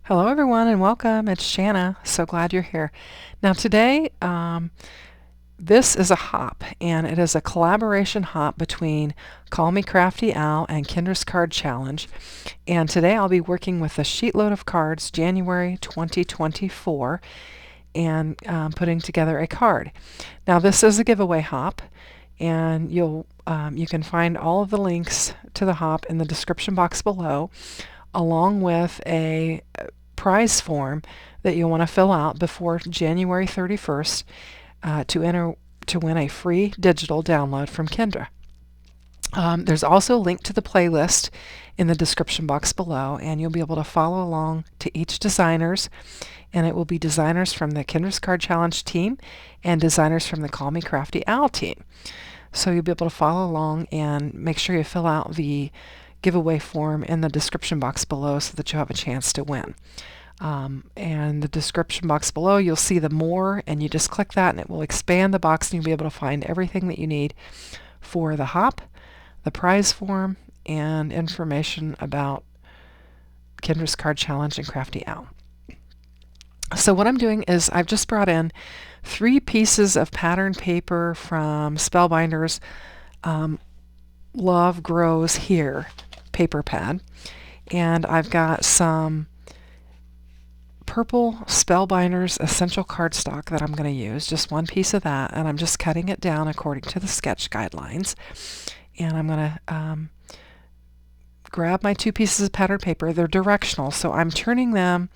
Hello everyone and welcome. It's Shanna. So glad you're here. Now today, this is a hop, and it is a collaboration hop between Call Me Crafty Al and Kendra's Card Challenge. And today I'll be working with the SheetLoad of Cards January 2024 and putting together a card. Now this is a giveaway hop, and you can find all of the links to the hop in the description box below, along with a prize form that you'll want to fill out before January 31st to win a free digital download from Kendra. There's also a link to the playlist in the description box below, and you'll be able to follow along to each designers, and it will be designers from the Kendra's Card Challenge team and designers from the Call Me Crafty Al team. So you'll be able to follow along and make sure you fill out the giveaway form in the description box below so that you'll have a chance to win. And the description box below, you'll see the more, and you just click that and it will expand the box, and you'll be able to find everything that you need for the hop, the prize form, and information about Kendra's Card Challenge and Crafty Al. So what I'm doing is I've just brought in 3 pieces of pattern paper from Spellbinders Love Grows Here paper pad, and I've got some purple Spellbinders essential cardstock that I'm going to use, just 1 piece of that, and I'm just cutting it down according to the sketch guidelines. And I'm going to grab my 2 pieces of pattern paper. They're directional, so I'm turning them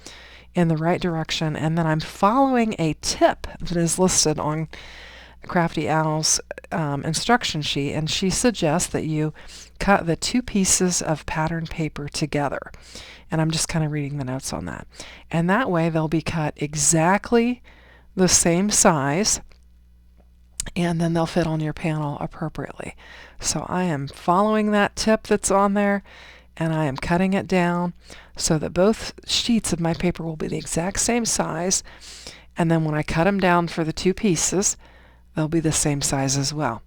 in the right direction, and then I'm following a tip that is listed on Crafty Al's instruction sheet, and she suggests that you cut the 2 pieces of pattern paper together. And I'm just kind of reading the notes on that. And that way they'll be cut exactly the same size, and then they'll fit on your panel appropriately. So I am following that tip that's on there, and I am cutting it down so that both sheets of my paper will be the exact same size, and then when I cut them down for the 2 pieces, they'll be the same size as well.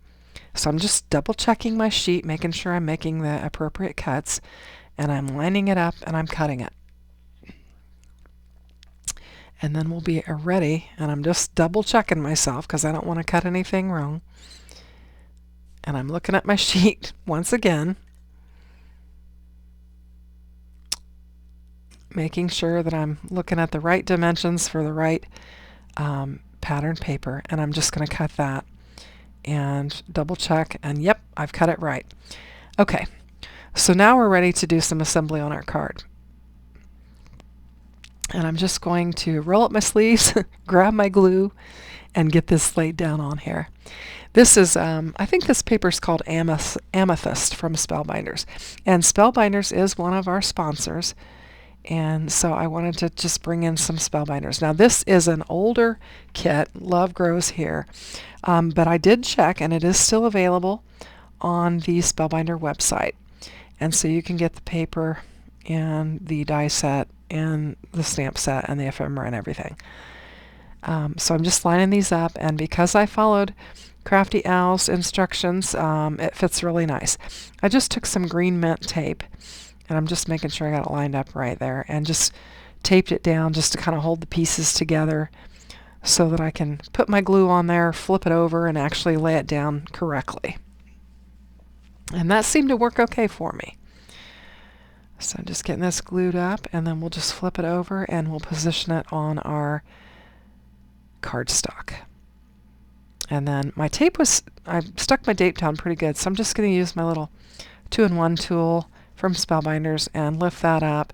So I'm just double checking my sheet, making sure I'm making the appropriate cuts, and I'm lining it up and I'm cutting it. And then we'll be ready, and I'm just double checking myself because I don't want to cut anything wrong. And I'm looking at my sheet once again, making sure that I'm looking at the right dimensions for the right pattern paper, and I'm just going to cut that and double check, and yep, I've cut it right. Okay, so now we're ready to do some assembly on our card. And I'm just going to roll up my sleeves, grab my glue, and get this laid down on here. This is, I think this paper is called Amethyst from Spellbinders. And Spellbinders is one of our sponsors, and so I wanted to just bring in some Spellbinders. Now this is an older kit, Love Grows Here, but I did check, and it is still available on the Spellbinder website. And so you can get the paper and the die set and the stamp set and the ephemera and everything. So I'm just lining these up, and because I followed Crafty Al's instructions, it fits really nice. I just took some green mint tape, and I'm just making sure I got it lined up right there, and just taped it down just to kind of hold the pieces together so that I can put my glue on there, flip it over, and actually lay it down correctly. And that seemed to work okay for me. So I'm just getting this glued up, and then we'll just flip it over and we'll position it on our cardstock. And then my tape I stuck my tape down pretty good, so I'm just going to use my little 2-in-1 tool from Spellbinders and lift that up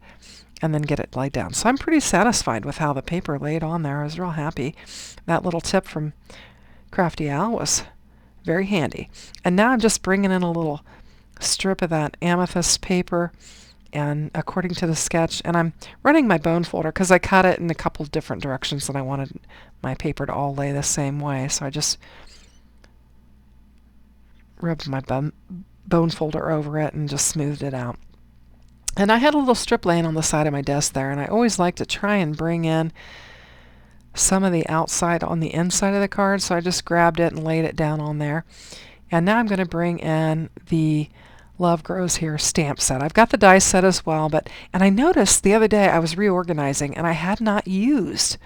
and then get it laid down. So I'm pretty satisfied with how the paper laid on there. I was real happy. That little tip from Crafty Al was very handy. And now I'm just bringing in a little strip of that amethyst paper, and according to the sketch, and I'm running my bone folder because I cut it in a couple different directions and I wanted my paper to all lay the same way, so I just rubbed my bone folder over it and just smoothed it out. And I had a little strip laying on the side of my desk there, and I always like to try and bring in some of the outside on the inside of the card, so I just grabbed it and laid it down on there. And now I'm going to bring in the Love Grows Here stamp set. I've got the die set as well, and I noticed the other day I was reorganizing and I had not used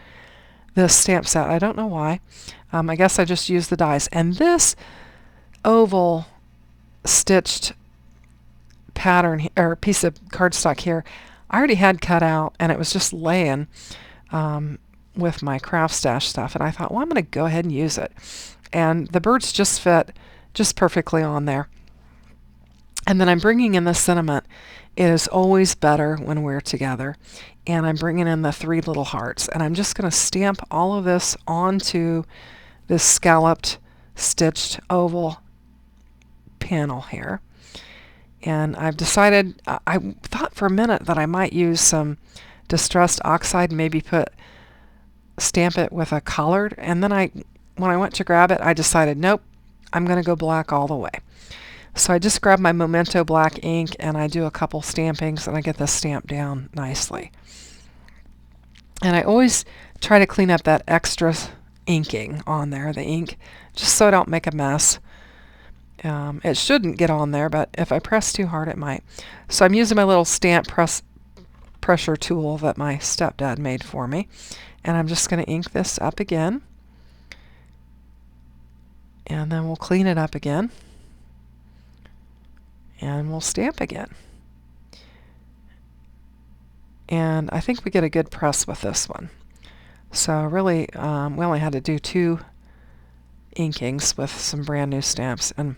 this stamp set. I don't know why. I guess I just used the dies. And this oval stitched pattern or piece of cardstock here, I already had cut out, and it was just laying with my craft stash stuff. And I thought, well, I'm going to go ahead and use it. And the birds just fit just perfectly on there. And then I'm bringing in the sentiment. It is always better when we're together. And I'm bringing in the 3 little hearts. And I'm just going to stamp all of this onto this scalloped, stitched oval panel here. And I've decided, I thought for a minute that I might use some distressed oxide and maybe stamp it with a colored. And then when I went to grab it, I decided, nope, I'm going to go black all the way. So I just grab my Memento black ink and I do a couple stampings and I get this stamped down nicely. And I always try to clean up that extra inking on there, the ink, just so I don't make a mess. It shouldn't get on there, but if I press too hard, it might. So I'm using my little stamp pressure tool that my stepdad made for me. And I'm just going to ink this up again. And then we'll clean it up again. And we'll stamp again. And I think we get a good press with this one. So really, we only had to do 2 inkings with some brand new stamps. And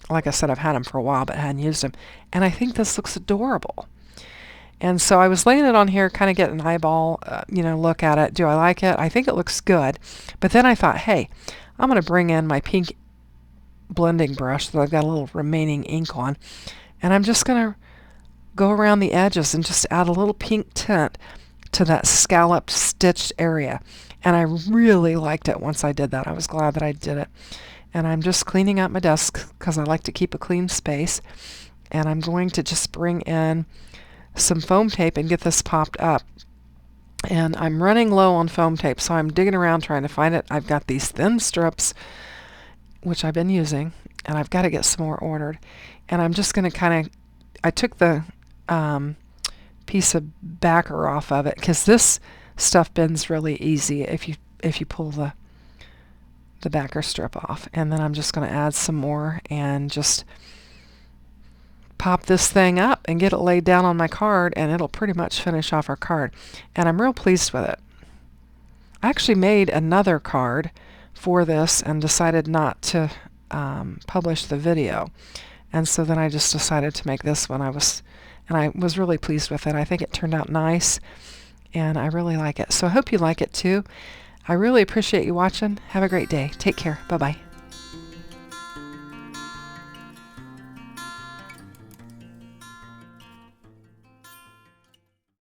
like I said, I've had them for a while, but hadn't used them. And I think this looks adorable. And so I was laying it on here, kind of get an eyeball, look at it. Do I like it? I think it looks good. But then I thought, hey, I'm going to bring in my pink blending brush that I've got a little remaining ink on, and I'm just going to go around the edges and just add a little pink tint to that scalloped stitched area. And I really liked it once I did that. I was glad that I did it. And I'm just cleaning up my desk because I like to keep a clean space. And I'm going to just bring in some foam tape and get this popped up. And I'm running low on foam tape, so I'm digging around trying to find it. I've got these thin strips, which I've been using, and I've got to get some more ordered. And I'm just going to I took the piece of backer off of it, because this stuff bends really easy if you pull the backer strip off. And then I'm just going to add some more and just pop this thing up and get it laid down on my card, and it'll pretty much finish off our card. And I'm real pleased with it. I actually made another card for this and decided not to publish the video, and so then I just decided to make this one. I was really pleased with it. I think it turned out nice, and I really like it. So I hope you like it too. I really appreciate you watching. Have a great day. Take care. Bye-bye.